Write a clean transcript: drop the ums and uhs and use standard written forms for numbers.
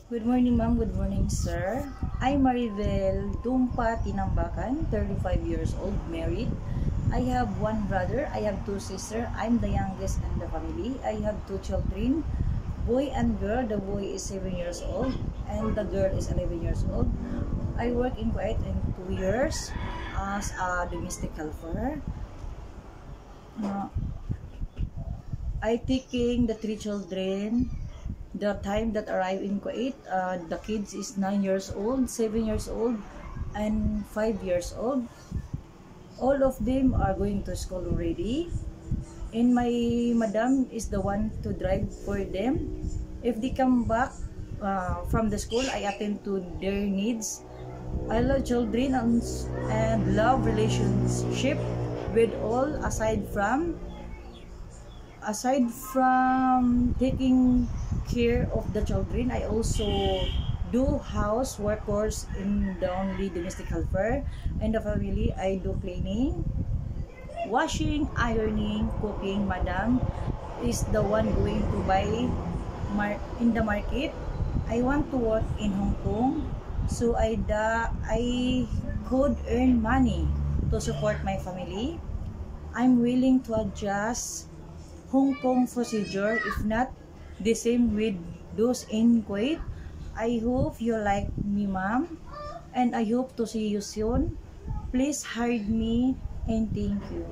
Good morning, ma'am. Good morning, sir. I'm Maribel Dumpa Tinambakan, 35 years old, married. I have one brother. I have two sisters. I'm the youngest in the family. I have two children, boy and girl. The boy is 7 years old and the girl is 11 years old. I work in Kuwait in 2 years as a domestic helper. I taking the three children. The time that arrive in Kuwait, the kids is 9 years old, 7 years old, and 5 years old. All of them are going to school already. And my madam is the one to drive for them. If they come back from the school, I attend to their needs. I love children and love relationship with all aside from taking care of the children. I also do housework course in the only domestic helper. In the family, I do cleaning, washing, ironing, cooking. Madam is the one going to buy in the market. I want to work in Hong Kong so I could earn money to support my family. I'm willing to adjust Hong Kong procedure, if not the same with those in Kuwait. I hope you like me, ma'am, and I hope to see you soon. Please hire me and thank you.